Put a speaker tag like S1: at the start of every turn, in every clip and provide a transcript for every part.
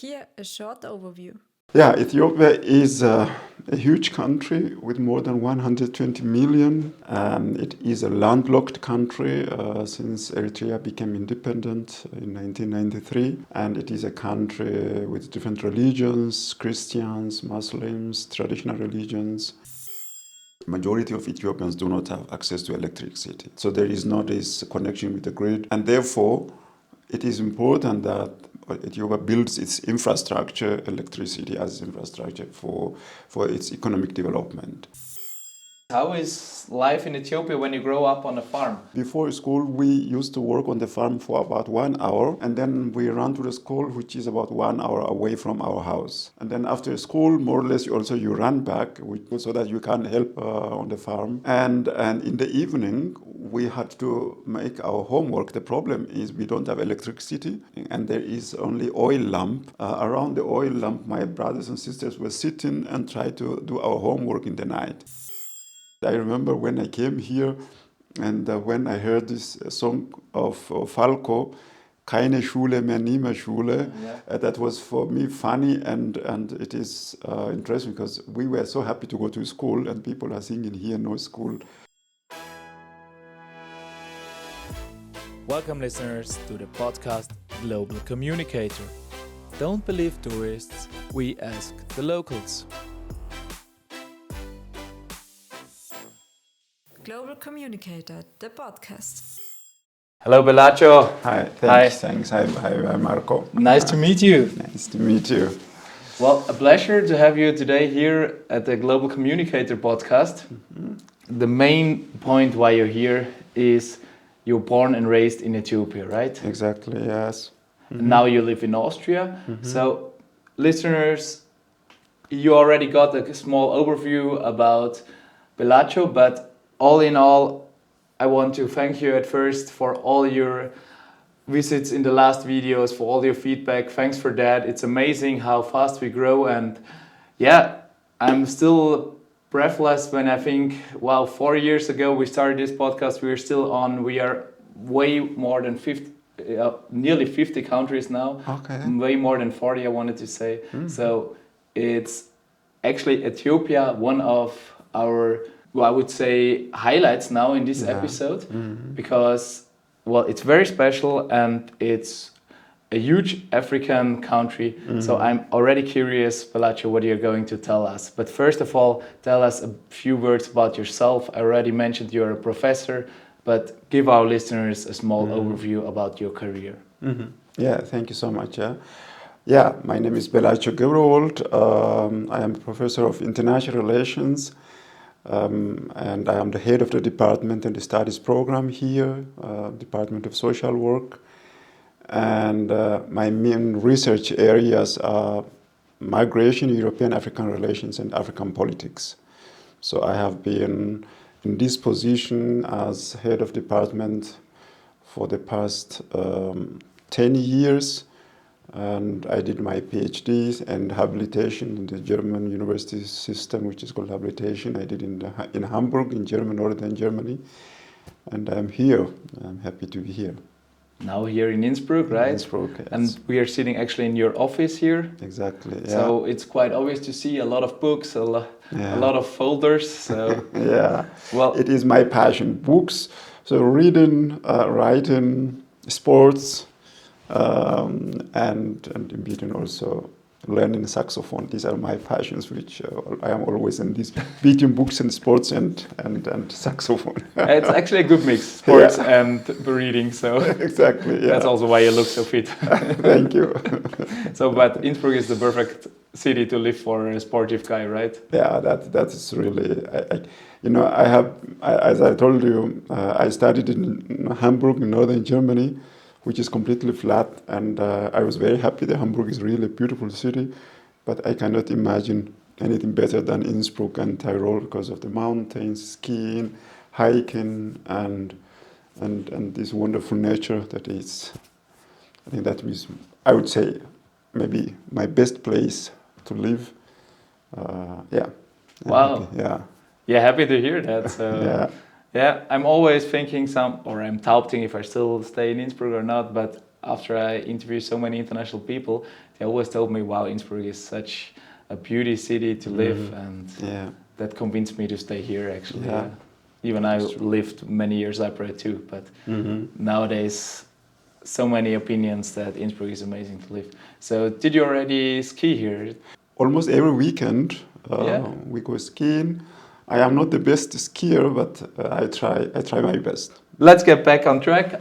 S1: Here, a short overview.
S2: Yeah, Ethiopia is a huge country with more than 120 million. It is a landlocked country since Eritrea became independent in 1993. And it is a country with different religions, Christians, Muslims, traditional religions. Majority of Ethiopians do not have access to electricity. So there is not this connection with the grid. And therefore, it is important that Ethiopia builds its infrastructure, electricity as infrastructure for its economic development.
S3: How is life in Ethiopia when you grow up on a farm?
S2: Before school, we used to work on the farm for about 1 hour, and then we run to the school, which is about 1 hour away from our house. And then after school, more or less, you run back so that you can help on the farm. And in the evening, we had to make our homework. The problem is we don't have electricity, and there is only oil lamp. Around the oil lamp, my brothers and sisters were sitting and try to do our homework in the night. I remember when I came here and when I heard this song of Falco, Keine Schule mehr, nie mehr Schule, that was for me funny and it is interesting because we were so happy to go to school and people are singing here, no school.
S4: Welcome listeners to the podcast Global Communicator. Don't believe tourists, we ask the locals.
S1: Global Communicator, the podcast.
S3: Hello, Belachew.
S2: Hi, thanks. Hi, Marco.
S3: Nice to meet you.
S2: Nice to meet you.
S3: Well, a pleasure to have you today here at the Global Communicator podcast. Mm-hmm. The main point why you're here is you're born and raised in Ethiopia, right?
S2: Exactly, yes.
S3: Mm-hmm. Now you live in Austria. Mm-hmm. So, listeners, you already got a small overview about Belachew, but all in all, I want to thank you at first for all your visits in the last videos, for all your feedback. Thanks for that. It's amazing how fast we grow. And yeah, I'm still breathless when I think, wow, 4 years ago we started this podcast. We are way more than 50, nearly 50 countries now.
S2: Okay.
S3: Way more than 40, I wanted to say. Mm-hmm. So it's actually Ethiopia, one of our I would say highlights now in this episode, because it's very special and it's a huge African country. So I'm already curious, Belachew, what you're going to tell us. But first of all, tell us a few words about yourself. I already mentioned you're a professor, but give our listeners a small overview about your career.
S2: Yeah, thank you so much. Yeah, my name is Belachew Gebrewold. I am a professor of international relations. And I am the head of the department and the studies program here, Department of Social Work. And my main research areas are migration, European-African relations, and African politics. So I have been in this position as head of department for the past 10 years. And I did my PhD and habilitation in the German university system, which is called habilitation. I did in Hamburg, in Germany, northern Germany. And I'm here. I'm happy to be here.
S3: Now here in Innsbruck, right?
S2: Innsbruck, yes.
S3: And we are sitting actually in your office here.
S2: Exactly, yeah.
S3: So it's quite obvious to see a lot of books, a lot of folders. So
S2: yeah, well, it is my passion, books. So reading, writing, sports, and in also learning saxophone. These are my passions, which I am always in these between books and sports and saxophone.
S3: It's actually a good mix, sports and reading. So
S2: exactly, yeah.
S3: That's also why you look so fit.
S2: Thank you.
S3: But Innsbruck is the perfect city to live for a sportive guy, right?
S2: Yeah, that is really. As I told you, I studied in Hamburg, in northern Germany, which is completely flat, and I was very happy that Hamburg is really a beautiful city, but I cannot imagine anything better than Innsbruck and Tyrol because of the mountains, skiing, hiking, and this wonderful nature that is. I think that is, I would say, maybe my best place to live. Yeah.
S3: Wow.
S2: Yeah.
S3: Yeah, happy to hear that. So.
S2: Yeah.
S3: Yeah, I'm always thinking I'm doubting if I still stay in Innsbruck or not, but after I interview so many international people, they always told me, wow, Innsbruck is such a beauty city to live, and that convinced me to stay here actually. Even I lived many years abroad too, but nowadays so many opinions that Innsbruck is amazing to live. So did you already ski here?
S2: Almost every weekend we go skiing. I am not the best skier, but I try my best.
S3: Let's get back on track.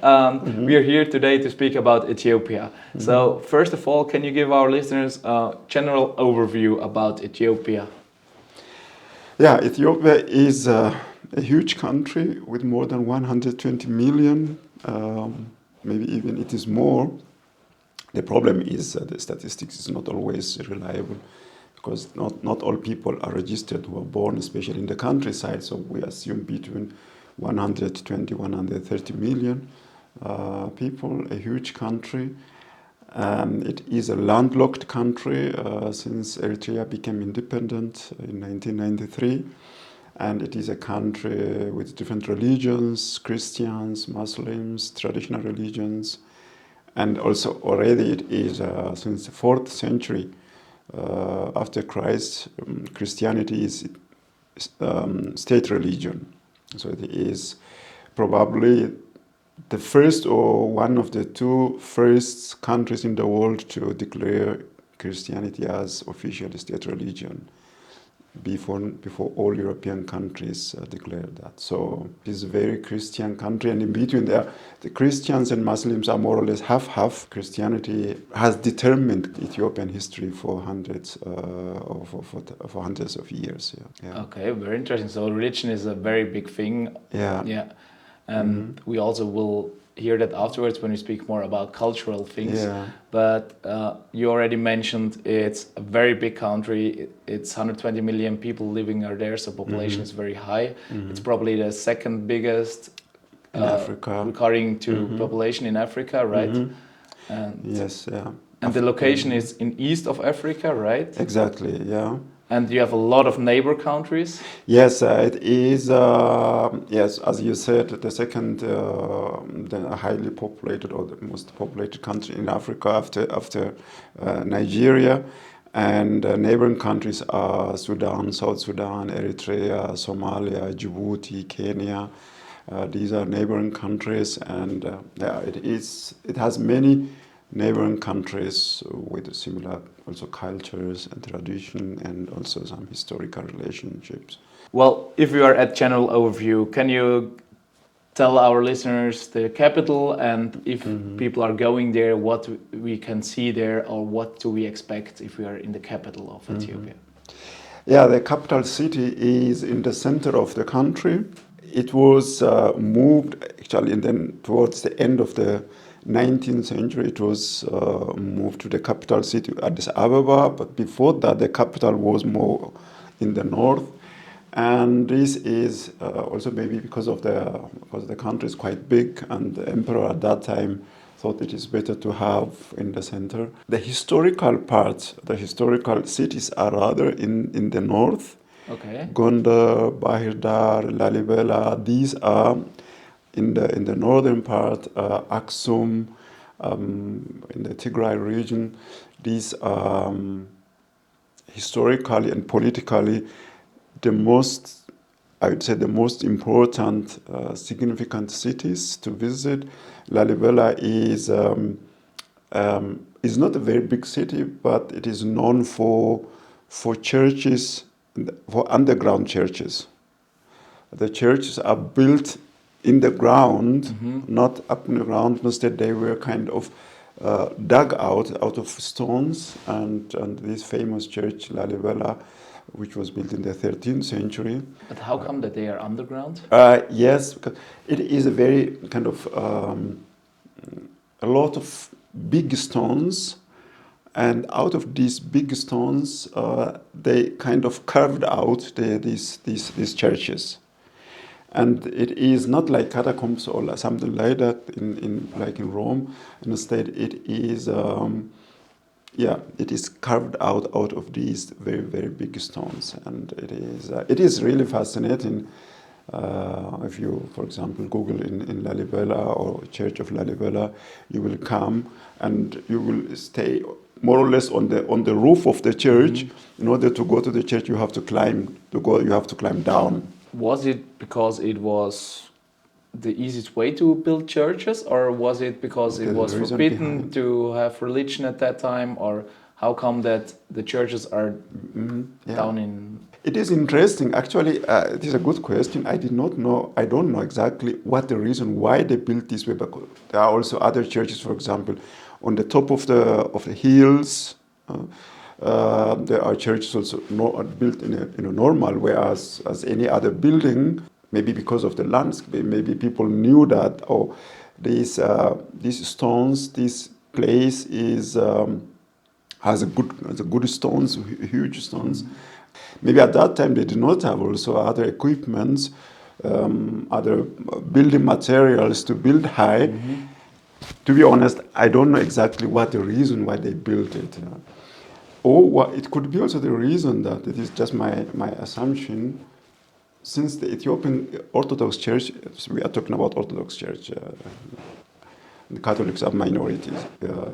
S3: We are here today to speak about Ethiopia. So first of all, can you give our listeners a general overview about Ethiopia?
S2: Yeah, Ethiopia is a huge country with more than 120 million, maybe even it is more. The problem is the statistics is not always reliable, because not all people are registered who are born, especially in the countryside. So we assume between 120, 130 million people, a huge country. It is a landlocked country since Eritrea became independent in 1993. And it is a country with different religions, Christians, Muslims, traditional religions. And also already it is since the 4th century after Christ, Christianity is state religion. So it is probably the first or one of the two first countries in the world to declare Christianity as official state religion. Before all European countries declared that. So it is a very Christian country, and in between there, the Christians and Muslims are more or less half-half. Christianity has determined Ethiopian history for hundreds of years.
S3: Okay, very interesting. So religion is a very big thing. And we also will hear that afterwards when we speak more about cultural things. But you already mentioned it's a very big country. It's 120 million people living are there, so population is very high. It's probably the second biggest
S2: in Africa,
S3: according to population in Africa, right? And and the location is in east of Africa, right?
S2: Exactly, yeah.
S3: And you have a lot of neighbor countries?
S2: Yes, it is, yes, as you said, the second the highly populated or the most populated country in Africa after Nigeria. And neighboring countries are Sudan, South Sudan, Eritrea, Somalia, Djibouti, Kenya. These are neighboring countries, and it has many neighboring countries with similar also cultures and tradition, and also some historical relationships.
S3: Well, if we are at general overview, can you tell our listeners the capital, and if people are going there, what we can see there, or what do we expect if we are in the capital of Ethiopia?
S2: Yeah, the capital city is in the center of the country. It was moved actually, and then towards the end of the 19th century, it was moved to the capital city, Addis Ababa. But before that, the capital was more in the north. And this is also maybe because the country is quite big, and the emperor at that time thought it is better to have in the center. The historical parts, the historical cities are rather in the north.
S3: Okay.
S2: Gondar, Bahir Dar, Lalibela, these are in the northern part, Aksum, in the Tigray region. These are historically and politically the most important significant cities to visit. Lalibela is not a very big city, but it is known for churches, for underground churches. The churches are built in the ground, not up in the ground. Instead, they were kind of dug out of stones. And this famous church, Lalibela, which was built in the 13th century.
S3: But how come that they are underground?
S2: Yes, because it is a very kind of a lot of big stones. And out of these big stones, they kind of carved out these churches. And it is not like catacombs or something like that in Rome. Instead, it is carved out of these very, very big stones, and it is really fascinating. If you, for example, Google in Lalibela or Church of Lalibela, you will come and you will stay more or less on the roof of the church. In order to go to the church, you have to climb down.
S3: Was it because it was the easiest way to build churches, or was it because it
S2: The
S3: was
S2: reason
S3: forbidden
S2: behind.
S3: to have religion at that time, or how come that the churches are
S2: Yeah.
S3: down in?
S2: It is interesting. Actually, it is a good question. I don't know exactly what the reason why they built this way. But there are also other churches, for example, on the top of the hills. There are churches also built in a normal way as any other building. Maybe because of the landscape. Maybe people knew that these stones, this place has a good stones, huge stones. Maybe at that time they did not have also other equipments, other building materials to build high. To be honest, I don't know exactly what the reason why they built it. Or it could be also the reason that it is just my assumption. Since the Ethiopian Orthodox Church, we are talking about Orthodox Church, the Catholics are minorities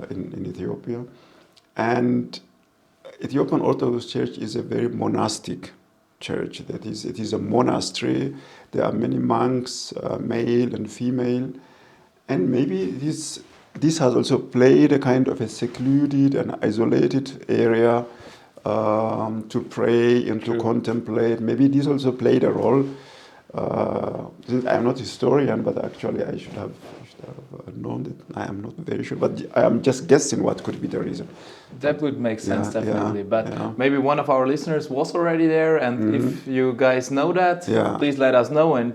S2: in Ethiopia, and Ethiopian Orthodox Church is a very monastic church. That is, it is a monastery. There are many monks, male and female, and maybe this has also played a kind of a secluded and isolated area to pray and to contemplate. Maybe this also played a role. I'm not a historian, but actually I should have known it. I am not very sure, but I am just guessing what could be the reason.
S3: That would make sense, definitely. But
S2: yeah.
S3: maybe one of our listeners was already there, and if you guys know that,
S2: Yeah.
S3: please let us know and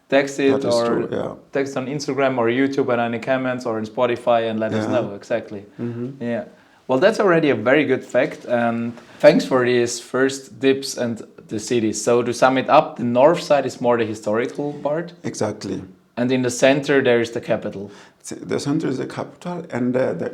S3: text it
S2: That is
S3: or
S2: true, yeah.
S3: text on Instagram or YouTube and any comments or in Spotify and let us
S2: Yeah.
S3: know exactly. Yeah. Well, that's already a very good fact, and thanks for these first dips and the cities. So to sum it up, the north side is more the historical part,
S2: Exactly.
S3: and in the center there is the capital.
S2: The center is the capital, and the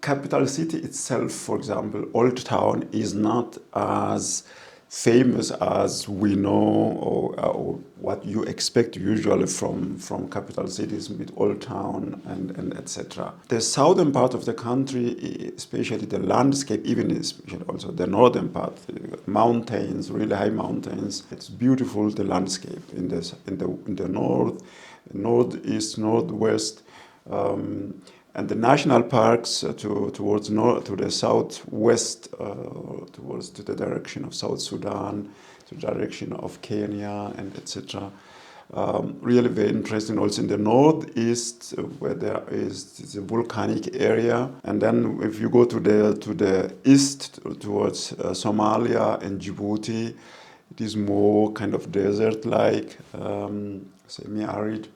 S2: capital city itself, for example, Old Town, is not as famous as we know or what you expect usually from capital cities with Old Town and etc. The southern part of the country, especially the landscape, even especially also the northern part, mountains, really high mountains. It's beautiful, the landscape in the north, northeast, northwest. And the national parks towards north, to the southwest, towards to the direction of South Sudan, to the direction of Kenya, and etc. Really very interesting. Also in the northeast, where there is a volcanic area, and then if you go to the east towards Somalia and Djibouti, it is more kind of desert-like, semi-arid.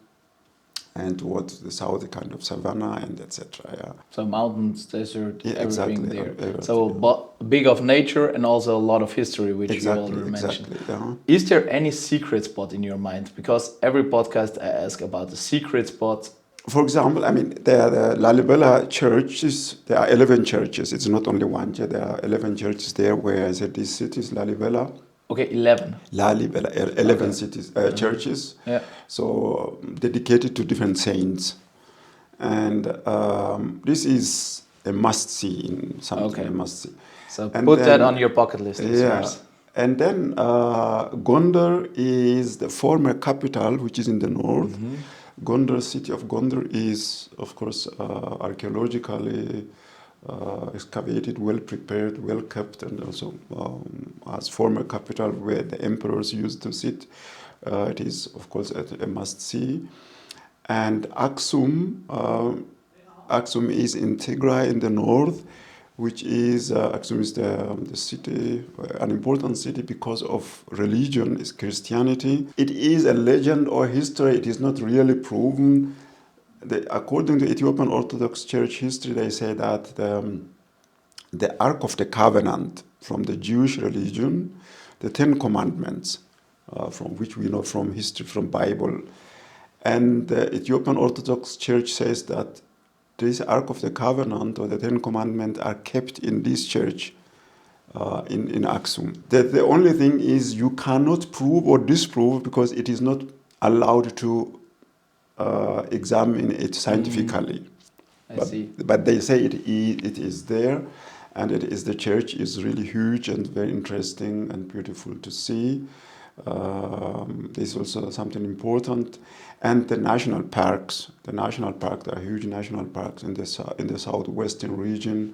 S2: And towards the south, a kind of savanna and etc. Yeah.
S3: So mountains, desert, everything there.
S2: Everything,
S3: So big of nature and also a lot of history, which you already mentioned.
S2: Yeah.
S3: Is there any secret spot in your mind? Because every podcast I ask about the secret spot.
S2: For example, I mean, the Lalibela churches, there are 11 churches. It's not only one. There are 11 churches there where I said this city is Lalibela.
S3: Okay, 11.
S2: Lalibela, 11 cities, churches.
S3: Yeah.
S2: So dedicated to different saints. And this is a must-see in something, a must-see.
S3: So
S2: and
S3: put
S2: then,
S3: that on your bucket list.
S2: Yeah.
S3: Listeners.
S2: And then Gondar is the former capital, which is in the north. Gondar, city of Gondar is, of course, archaeologically excavated, well prepared, well kept, and also as former capital where the emperors used to sit. It is, of course, a must-see. And Aksum is in Tigray in the north, which is Aksum is the city, an important city because of religion, is Christianity. It is a legend or history. It is not really proven. According to Ethiopian Orthodox Church history, they say that the Ark of the Covenant from the Jewish religion, the Ten Commandments, from which we know from history, from Bible, and the Ethiopian Orthodox Church says that this Ark of the Covenant or the Ten Commandments are kept in this church in Aksum. The only thing is you cannot prove or disprove because it is not allowed to examine it scientifically.
S3: I see.
S2: But they say it is there, and the church is really huge and very interesting and beautiful to see. This is also something important, and the national parks. There are huge national parks in the southwestern region.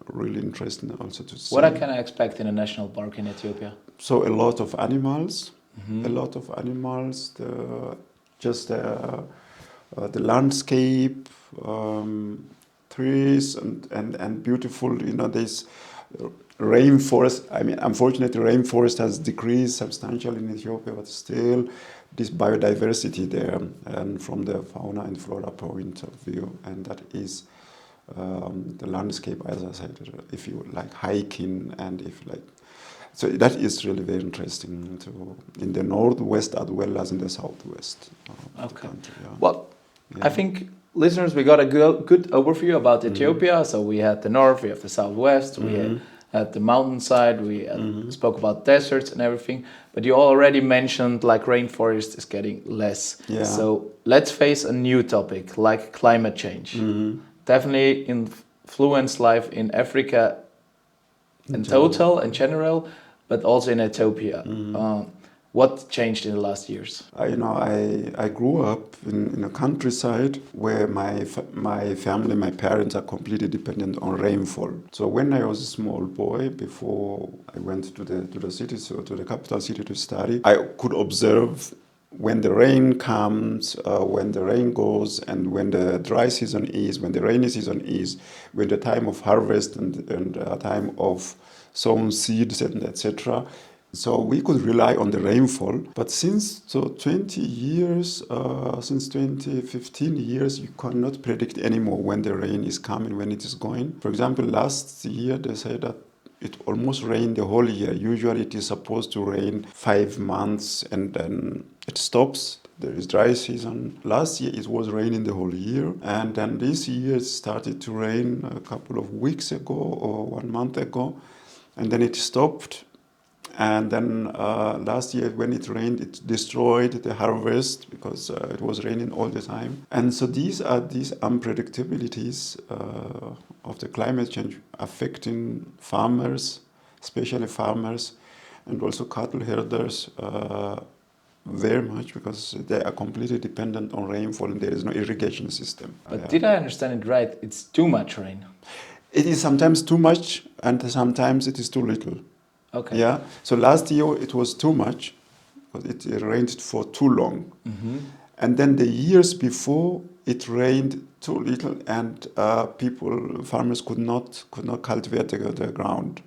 S2: Really interesting also to see.
S3: What can I expect in a national park in Ethiopia?
S2: So a lot of animals,
S3: Mm-hmm.
S2: a lot of animals. The landscape, trees and beautiful. This rainforest. I mean, unfortunately, rainforest has decreased substantially in Ethiopia, but still, this biodiversity there, and from the fauna and flora point of view, and that is. The landscape, as I said, if you like hiking and so that is really very interesting in the northwest as well as in the southwest of the country. Yeah.
S3: Well, I think listeners, we got a good overview about Ethiopia. So we had the north, we have the southwest, we had the mountainside, we spoke about deserts and everything. But you already mentioned like rainforest is getting less.
S2: Yeah.
S3: So let's face a new topic like climate change. Definitely influence life in Africa in total and general, but also in Ethiopia. What changed in the last years?
S2: I grew up in a countryside where my family, my parents are completely dependent on rainfall. So when I was a small boy, before I went to the city, so to the capital city to study, I could observe when the rain comes, when the rain goes, and when the dry season is, when the rainy season is, when the time of harvest and time of sown seeds and etc. So we could rely on the rainfall. But since 20 years, since 15 years, you cannot predict anymore when the rain is coming, when it is going. For example, last year they said that it almost rained the whole year. Usually it is supposed to rain 5 months and then it stops. There is dry season. Last year it was raining the whole year. And then this year it started to rain a couple of weeks ago or 1 month ago. And then it stopped. And then last year when it rained, it destroyed the harvest because it was raining all the time. And so these unpredictabilities of the climate change affecting farmers, especially farmers, and also cattle herders very much because they are completely dependent on rainfall and there is no irrigation system.
S3: But did I understand it right? It's too much rain.
S2: It is sometimes too much and sometimes it is too little.
S3: Okay.
S2: Yeah. So last year it was too much because it rained for too long. And then the years before it rained too little and farmers could not cultivate the ground.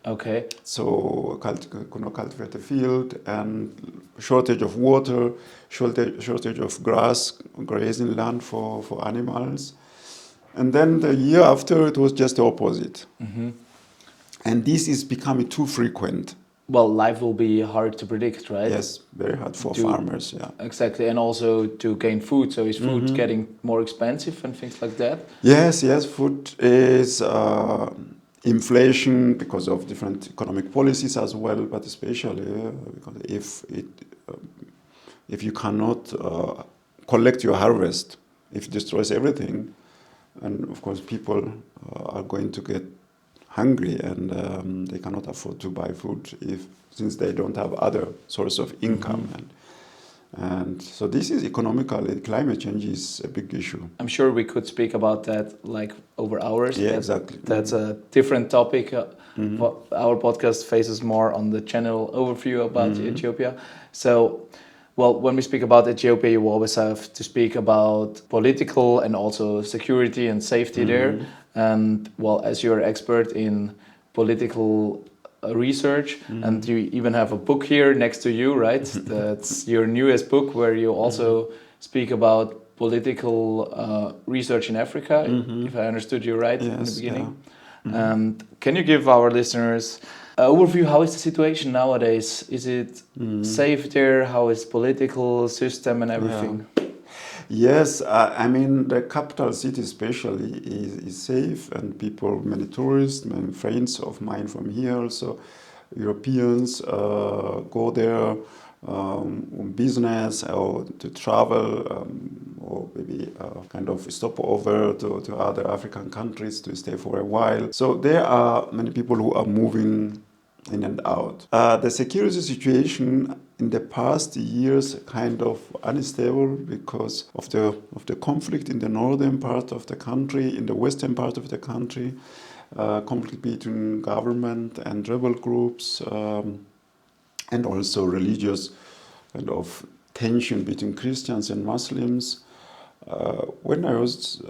S3: Okay.
S2: So could not cultivate the field and shortage of water, shortage of grass, grazing land for animals. And then the year after it was just the opposite. And this is becoming too frequent.
S3: Well, life will be hard to predict, right?
S2: Yes, very hard for farmers, yeah.
S3: Exactly, and also to gain food. So is food getting more expensive and things like that?
S2: Yes, food is inflation because of different economic policies as well, but especially because if you cannot collect your harvest, if it destroys everything, and of course people are going to get hungry and they cannot afford to buy food since they don't have other source of income. And so this is economically, climate change is a big issue.
S3: I'm sure we could speak about that like over hours.
S2: Yeah, exactly.
S3: That's a different topic. Our podcast faces more on the general overview about Ethiopia. So, well, when we speak about Ethiopia, you always have to speak about political and also security and safety there. And well, as you're an expert in political research, and you even have a book here next to you, right? That's your newest book where you also speak about political research in Africa, if I understood you right in the beginning.
S2: Yeah.
S3: And can you give our listeners an overview? How is the situation nowadays? Is it safe there? How is political system and everything?
S2: Yes, I mean the capital city especially is safe, and many tourists, many friends of mine from here also, Europeans go there on business or to travel or maybe kind of stopover to other African countries to stay for a while. So there are many people who are moving in and out. The security situation in the past years kind of unstable because of the conflict in the northern part of the country, in the western part of the country, conflict between government and rebel groups, and also religious kind of tension between Christians and Muslims. When I was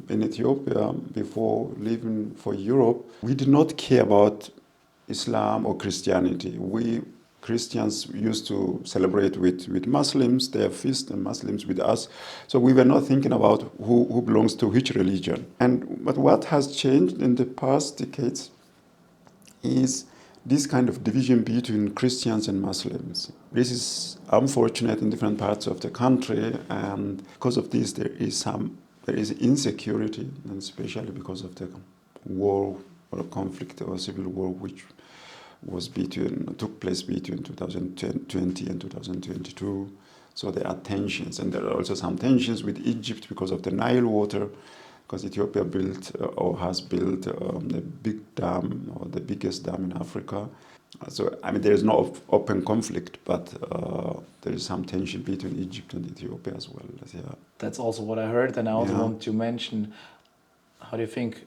S2: in Ethiopia before leaving for Europe, we did not care about Islam or Christianity. We Christians used to celebrate with Muslims, their feast, and Muslims with us. So we were not thinking about who belongs to which religion. But what has changed in the past decades is this kind of division between Christians and Muslims. This is unfortunate in different parts of the country, and because of this, there is insecurity, and especially because of the war or conflict or civil war, which took place between 2020 and 2022. So there are tensions, and there are also some tensions with Egypt because of the Nile water, because Ethiopia built or has built a big dam, or the biggest dam in Africa. So, I mean, there is no open conflict, but there is some tension between Egypt and Ethiopia as well. Yeah.
S3: That's also what I heard, and I also
S2: Yeah.
S3: want to mention, how do you think,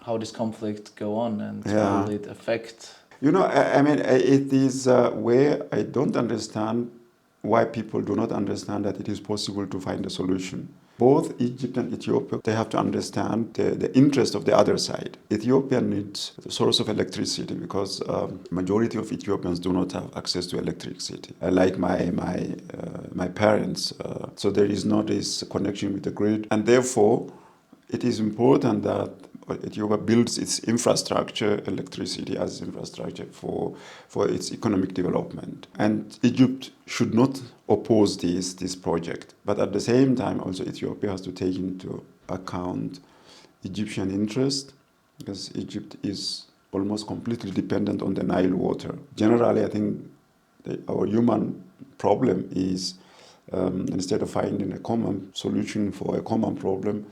S3: how this conflict go on, and
S2: Yeah.
S3: will it affect?
S2: You know, I mean, it is where I don't understand why people do not understand that it is possible to find a solution. Both Egypt and Ethiopia, they have to understand the interest of the other side. Ethiopia needs the source of electricity because majority of Ethiopians do not have access to electricity. Like my parents, so there is not this connection with the grid, and therefore it is important that Ethiopia builds its infrastructure, electricity as infrastructure for its economic development. And Egypt should not oppose this project. But at the same time, also Ethiopia has to take into account Egyptian interest, because Egypt is almost completely dependent on the Nile water. Generally, I think our human problem is, instead of finding a common solution for a common problem,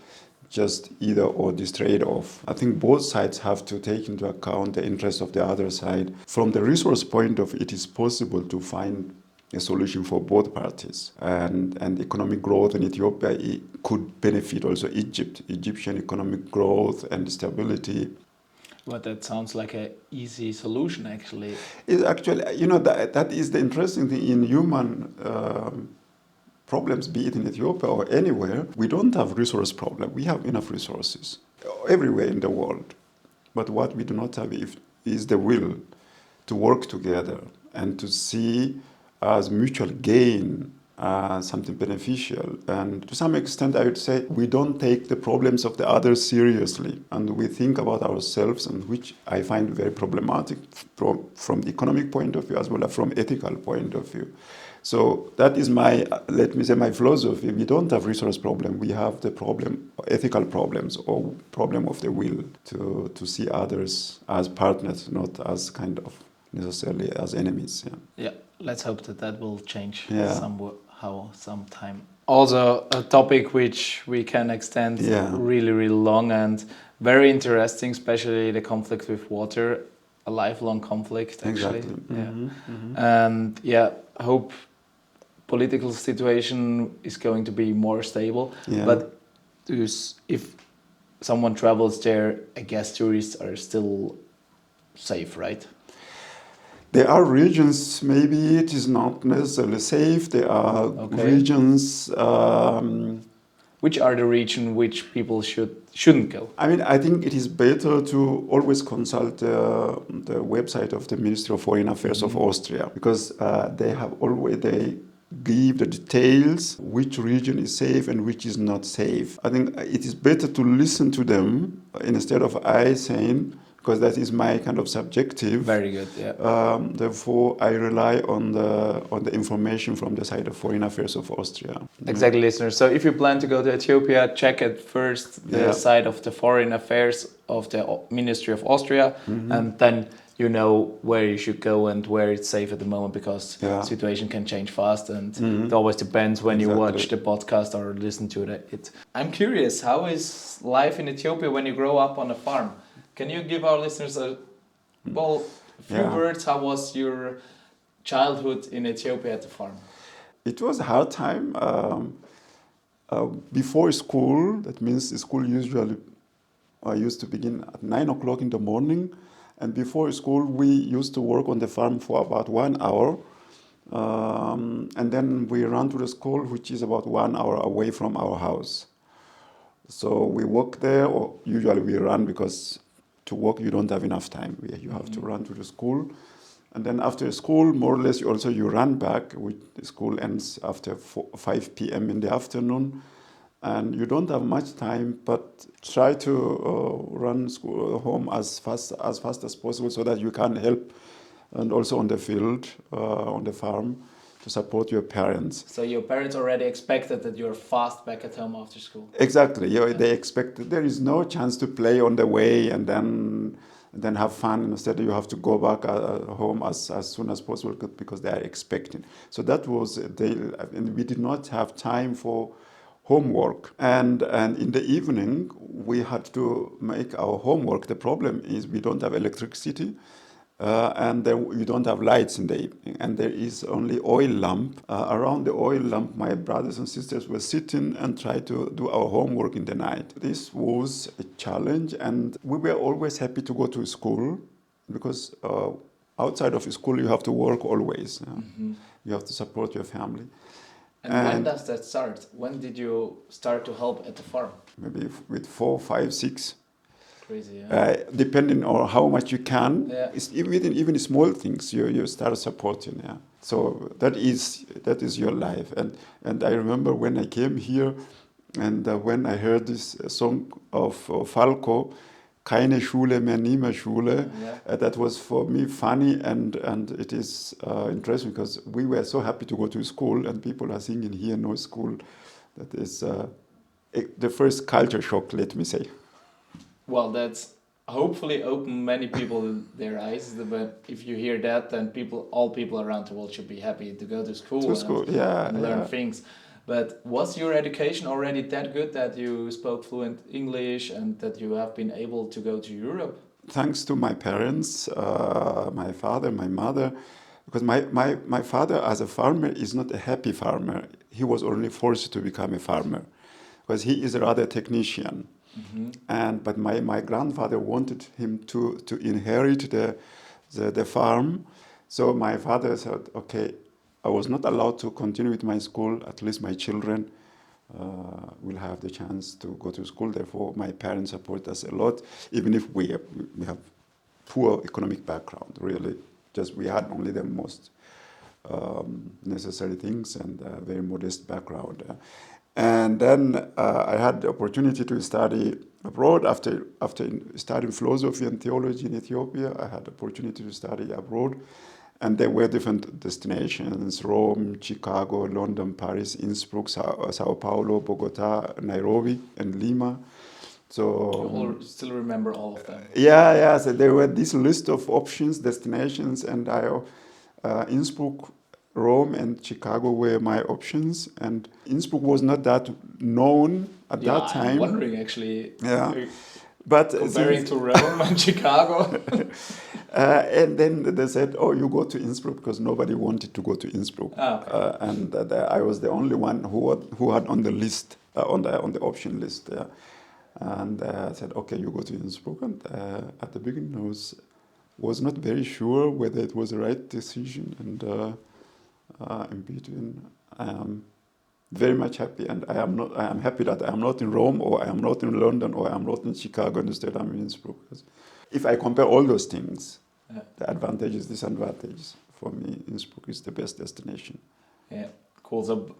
S2: just either or this trade-off. I think both sides have to take into account the interests of the other side. From the resource point of view, it is possible to find a solution for both parties. And economic growth in Ethiopia could benefit also Egypt. Egyptian economic growth and stability.
S3: But that sounds like an easy solution, actually.
S2: It's actually, you know, that is the interesting thing in human problems, be it in Ethiopia or anywhere. We don't have resource problem. We have enough resources everywhere in the world. But what we do not have is the will to work together and to see as mutual gain something beneficial. And to some extent, I would say we don't take the problems of the others seriously. And we think about ourselves, and which I find very problematic from the economic point of view as well as from ethical point of view. So that is my philosophy. We don't have resource problem. We have the problem, ethical problems, or problem of the will to see others as partners, not as kind of necessarily as enemies.
S3: Yeah, let's hope that will change sometime. Also, a topic which we can extend really, really long and very interesting, especially the conflict with water, a lifelong conflict, actually.
S2: Exactly. Mm-hmm.
S3: And I hope political situation is going to be more stable. Yeah. But if someone travels there, I guess tourists are still safe, right?
S2: There are regions, maybe it is not necessarily safe. There are regions.
S3: Which are the regions which people shouldn't go? I
S2: mean, I think it is better to always consult the website of the Ministry of Foreign Affairs of Austria, because they give the details which region is safe and which is not safe. I think it is better to listen to them instead of I saying because that is my kind of subjective.
S3: Very good, yeah.
S2: Therefore, I rely on the information from the side of Foreign Affairs of Austria.
S3: Exactly, listeners. So if you plan to go to Ethiopia, check at first the side of the Foreign Affairs of the Ministry of Austria, and then you know where you should go and where it's safe at the moment, because the situation can change fast, and it always depends when you watch the podcast or listen to it. I'm curious, how is life in Ethiopia when you grow up on a farm? Can you give our listeners a few words? How was your childhood in Ethiopia at the farm?
S2: It was a hard time. Before school, that means the school usually used to begin at 9 o'clock in the morning. And before school, we used to work on the farm for about 1 hour. And then we ran to the school, which is about 1 hour away from our house. So we walk there, or usually we run, because to walk you don't have enough time. You have to run to the school. And then after school, more or less, you run back. The school ends after 5 p.m. in the afternoon. And you don't have much time, but try to run home as fast as possible, so that you can help, and also on the field, on the farm, to support your parents.
S3: So your parents already expected that you're fast back at home after school?
S2: Exactly. They expect there is no chance to play on the way and then have fun. Instead, you have to go back home as soon as possible, because they are expecting. So that was and we did not have time for homework. And in the evening, we had to make our homework. The problem is we don't have electricity. And then we don't have lights in the evening, and there is only oil lamp. Around the oil lamp, my brothers and sisters were sitting and try to do our homework in the night. This was a challenge, and we were always happy to go to school, because outside of school you have to work always. You have to support your family.
S3: And when does that start? When did you start to help at the farm?
S2: Maybe with 4, 5, 6.
S3: Crazy, yeah.
S2: Depending on how much you can, it's even small things you start supporting. Yeah. So that is your life. And I remember when I came here, and when I heard this song of Falco, Keine Schule mehr, nie mehr Schule. That was for me funny, and it is interesting, because we were so happy to go to school, and people are singing here, no school. That is the first culture shock, let me say.
S3: Well, that's hopefully opened many people their eyes. But if you hear that, then all people around the world should be happy to go to school and learn things. But was your education already that good that you spoke fluent English and that you have been able to go to Europe?
S2: Thanks to my parents, my father, my mother, because my father as a farmer is not a happy farmer. He was only forced to become a farmer, because he is rather a technician. But my grandfather wanted him to inherit the farm. So my father said, okay, I was not allowed to continue with my school. At least my children will have the chance to go to school. Therefore, my parents support us a lot, even if we have poor economic background, really. Just we had only the most necessary things and very modest background. And then I had the opportunity to study abroad. After studying philosophy and theology in Ethiopia, I had the opportunity to study abroad. And there were different destinations: Rome, Chicago, London, Paris, Innsbruck, Sao Paulo, Bogota, Nairobi, and Lima. So
S3: You still remember all of them?
S2: Yeah. So there were this list of options, destinations, and Innsbruck, Rome, and Chicago were my options. And Innsbruck was not that known at that time.
S3: I'm wondering, actually.
S2: Yeah. But
S3: comparing to Rome and Chicago.
S2: And then they said, "Oh, you go to Innsbruck," because nobody wanted to go to Innsbruck.
S3: Okay.
S2: And I was the only one who had on the list, on the option list. And I said, "Okay, you go to Innsbruck." And at the beginning, I was not very sure whether it was the right decision. And in between, I am very much happy, and I am happy that I am not in Rome, or I am not in London, or I am not in Chicago. Instead, I'm in Innsbruck. If I compare all those things, the advantages, disadvantages, for me, Innsbruck is the best destination.
S3: Yeah, cool. So,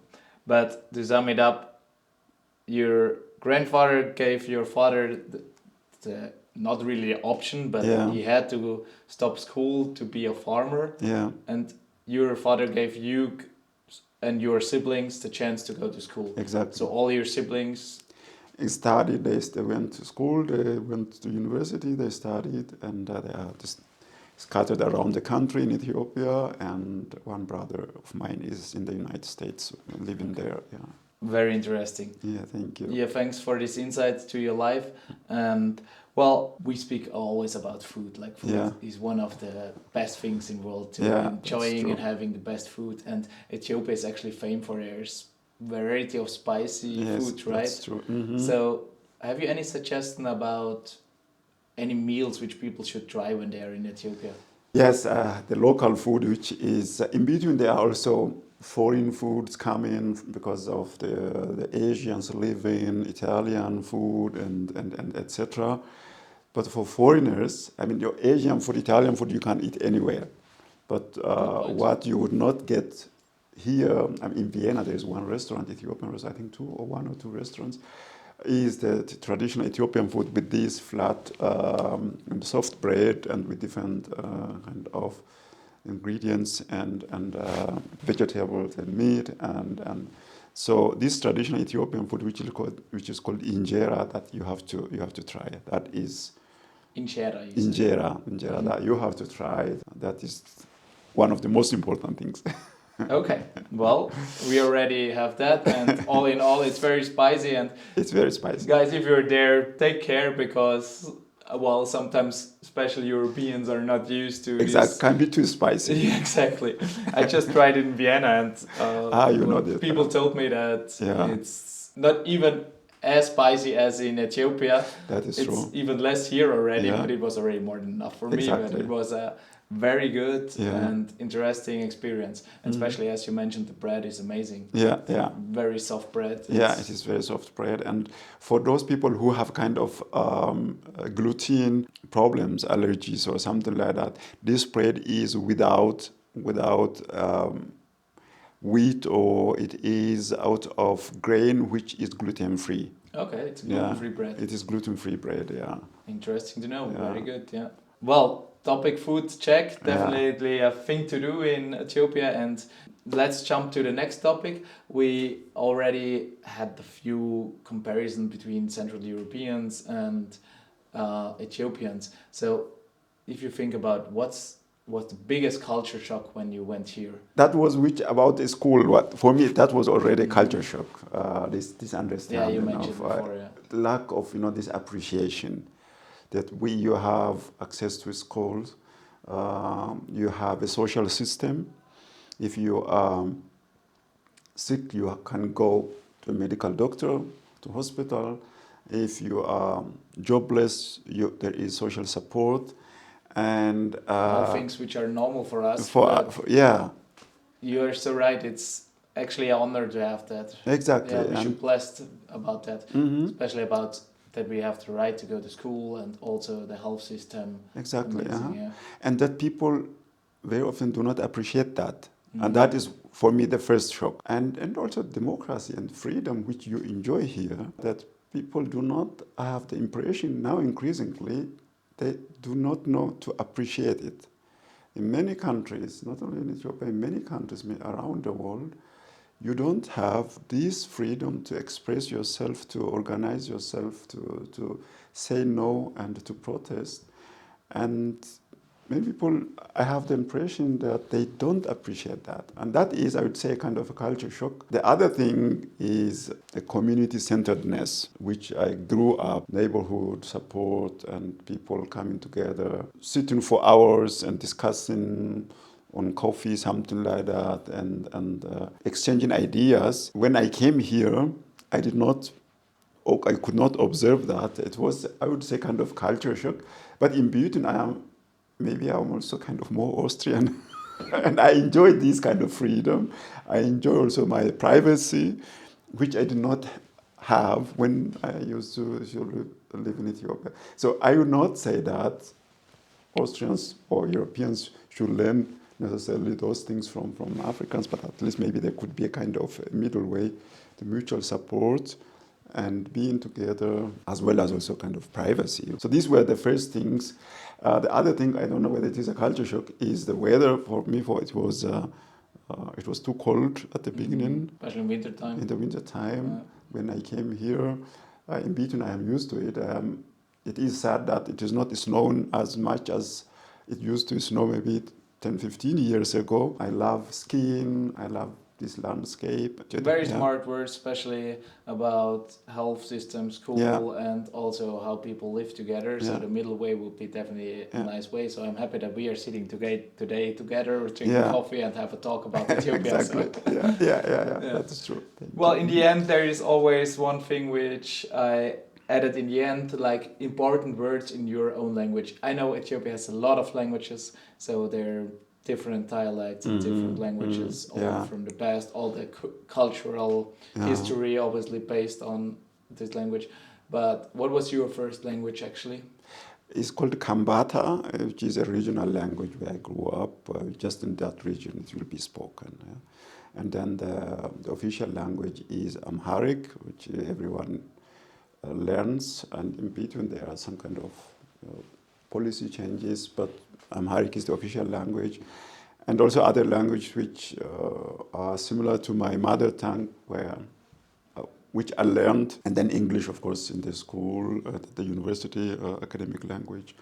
S3: but to sum it up, your grandfather gave your father the not really an option, but
S2: Yeah.
S3: he had to stop school to be a farmer.
S2: Yeah,
S3: And your father gave you and your siblings the chance to go to school.
S2: exactly.
S3: So all your siblings,
S2: Studied, they went to school, they went to university, they studied, and they are just scattered around the country in Ethiopia. And one brother of mine is in the United States, living there. Yeah,
S3: very interesting.
S2: yeah, thank you.
S3: Yeah, thanks for this insight to your life. And well, we speak always about food. Like food
S2: Yeah.
S3: is one of the best things in the world to
S2: Yeah,
S3: enjoying
S2: that's
S3: and
S2: true.
S3: having the best food. And Ethiopia is actually famed for their variety of spicy
S2: Yes,
S3: food, right?
S2: that's true. Mhm.
S3: So, have you any suggestion about any meals which people should try when they are in Ethiopia?
S2: Yes, the local food, which is in between, there are also foreign foods coming because of the Asians living, Italian food, and etc. But for foreigners, I mean, your Asian food, Italian food, you can eat anywhere. But
S3: point.
S2: what you would not get here, I mean, in Vienna, there is one restaurant, Ethiopian restaurant, I think one or two restaurants, is the traditional Ethiopian food with this flat and soft bread and with different kind of ingredients and vegetables and meat and so this traditional Ethiopian food, which is called injera, that you have to try. That is
S3: Injera, you said.
S2: injera. That you have to try. That is one of the most important things.
S3: Okay, well, we already have that, and all in all, it's very spicy. And
S2: It's very spicy.
S3: guys, if you're there, take care because, well, sometimes especially Europeans are not used to
S2: Exactly,
S3: this.
S2: can be too spicy.
S3: Yeah, exactly. I just tried it in Vienna, and
S2: You know that.
S3: people told me that
S2: Yeah.
S3: it's not even as spicy as in Ethiopia.
S2: That is
S3: It's
S2: true.
S3: even less here already,
S2: Yeah.
S3: but it was already more than enough for me.
S2: Exactly.
S3: But it was a very good
S2: Yeah.
S3: and interesting experience. And especially as you mentioned, the bread is amazing.
S2: Yeah, yeah.
S3: Very soft bread.
S2: Yeah, it is very soft bread. And for those people who have kind of gluten problems, allergies or something like that, this bread is without wheat, or it is out of grain which is gluten free.
S3: Okay, it's gluten-free bread.
S2: It is gluten free bread, yeah.
S3: Interesting to know.
S2: Yeah.
S3: Very good. Yeah. Well, topic food check.
S2: Yeah.
S3: Definitely a thing to do in Ethiopia. And let's jump to the next topic. We already had a few comparisons between Central Europeans and Ethiopians. So, if you think about what's the biggest culture shock when you went here?
S2: That was which about the school. What for me that was already culture shock. This understanding
S3: Yeah, you mentioned
S2: of
S3: before. Yeah.
S2: lack of this appreciation that you have access to schools, you have a social system. If you are sick, you can go to a medical doctor, to hospital. If you are jobless, there is social support, and
S3: All things which are normal for us.
S2: yeah,
S3: You are so right. It's actually an honor to have that.
S2: exactly.
S3: Yeah, we
S2: And-
S3: should blessed about that,
S2: Mhm.
S3: especially about that we have the right to go to school and also the health system.
S2: Exactly,
S3: Amazing, yeah.
S2: and that people very often do not appreciate that,
S3: Mhm.
S2: and that is for me the first shock. And also democracy and freedom which you enjoy here, that people do not have the impression now increasingly they do not know to appreciate it. In many countries, not only in Ethiopia, in many countries around the world, you don't have this freedom to express yourself, to organize yourself, to say no and to protest. And many people, I have the impression that they don't appreciate that. And that is, I would say, kind of a culture shock. The other thing is the community-centeredness, which I grew up, neighborhood support and people coming together, sitting for hours and discussing on coffee, something like that, and exchanging ideas. When I came here, I could not observe that. It was, I would say, kind of culture shock. But in Britain, I'm also kind of more Austrian. And I enjoy this kind of freedom. I enjoy also my privacy, which I did not have when I used to live in Ethiopia. So I would not say that Austrians or Europeans should learn necessarily those things from Africans, but at least maybe there could be a kind of middle way, the mutual support and being together, as well as also kind of privacy. So these were the first things. The other thing, I don't know whether it is a culture shock, is the weather. For me, it was too cold at the beginning.
S3: Especially in winter time.
S2: In the winter time, when I came here, in between I am used to it. It is sad that it is not snowing as much as it used to snow maybe 10, 15 years ago. I love skiing, I love this landscape.
S3: Very smart words, especially about health systems, school, and also how people live together. So the middle way would be definitely a nice way. So I'm happy that we are sitting today together, drinking coffee and have a talk about Ethiopia.
S2: Exactly.
S3: So.
S2: Yeah, that's true.
S3: Well, in the end, there is always one thing which I added in the end, like important words in your own language. I know Ethiopia has a lot of languages, so there are different dialects and different languages, all from the past, all the cultural history obviously based on this language. But what was your first language actually?
S2: It's called Kambata, which is a regional language where I grew up. Just in that region it will be spoken. And then the official language is Amharic, which everyone learns, and in between there are some kind of policy changes, but Amharic is the official language, and also other languages which are similar to my mother tongue, which I learned, and then English, of course, in the school, at the university, academic language.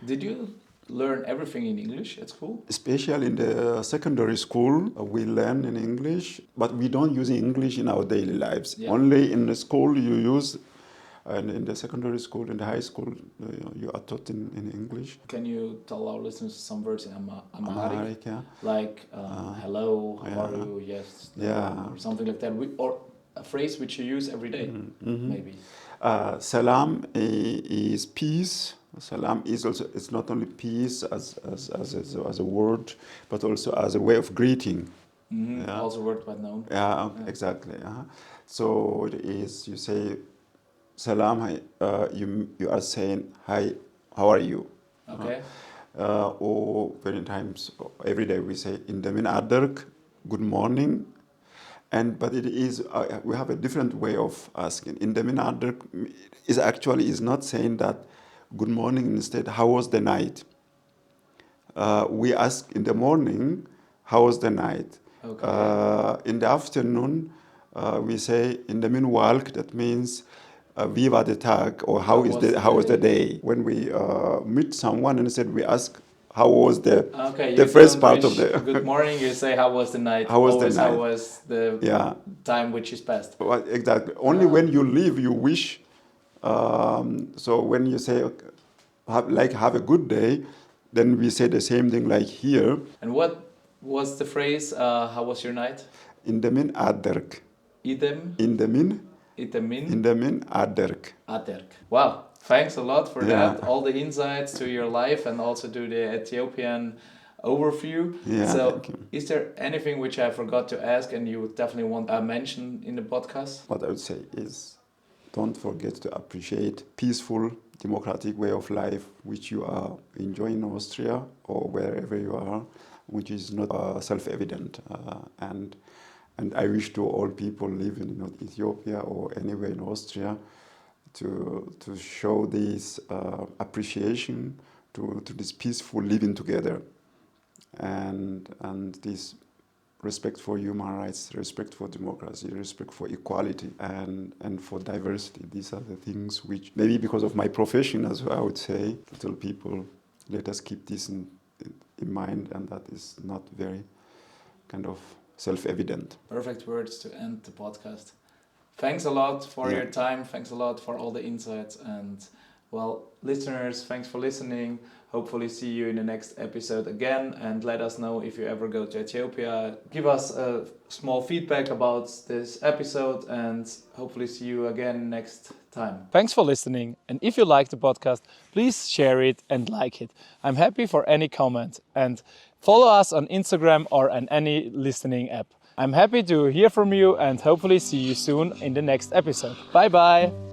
S3: Did you learn everything in English at school?
S2: Especially in the secondary school, we learn in English, but we don't use English in our daily lives. Yeah. Only in the school you use. And in the secondary school, in the high school, you are taught in English.
S3: Can you tell our listeners some words in Amharic?
S2: Yeah.
S3: Like hello, how are you, yes, no, or something like that. Or a phrase which you use every day, maybe.
S2: Salam is peace. Salam is also, it's not only peace as a word, but also as a way of greeting.
S3: Yeah. Also worldwide known.
S2: Yeah, exactly. So it is, you say, Salam, you are saying, hi, how are you?
S3: Okay.
S2: Or many times, every day we say, Indamin Adark, good morning. But it is, we have a different way of asking. Indamin Adark is not saying that good morning, instead, how was the night? We ask in the morning, how was the night? Okay. In the afternoon, we say, Indamin Walk, that means, Viva the tag, or how was the day? When we meet someone, and instead we ask, how was the first part of the
S3: good morning? You say, how was the night?
S2: How was the night?
S3: How was the time which is past?
S2: Well, exactly. Only when you leave, you wish. So when you say, have a good day, then we say the same thing like here.
S3: And what was the phrase? How was your night?
S2: Indamin Adark.
S3: Indamin
S2: Adark.
S3: Wow, thanks a lot for that. All the insights to your life and also to the Ethiopian overview. Yeah, so, is there anything which I forgot to ask and you would definitely want to mention in the podcast?
S2: What I would say is, don't forget to appreciate peaceful, democratic way of life which you are enjoying in Austria or wherever you are, which is not self-evident. And I wish to all people living in Ethiopia or anywhere in Austria to show this appreciation to this peaceful living together and this respect for human rights, respect for democracy, respect for equality and for diversity. These are the things which, maybe because of my profession as well, I would say, to tell people, let us keep this in mind, and that is not very kind of self-evident.
S3: Perfect words to end the podcast. Thanks a lot for your time. Thanks a lot for all the insights. And, well, listeners, thanks for listening. Hopefully see you in the next episode again. And let us know if you ever go to Ethiopia. Give us a small feedback about this episode. And hopefully see you again next time.
S4: Thanks for listening. And if you like the podcast, please share it and like it. I'm happy for any comment. And follow us on Instagram or on any listening app. I'm happy to hear from you and hopefully see you soon in the next episode. Bye bye!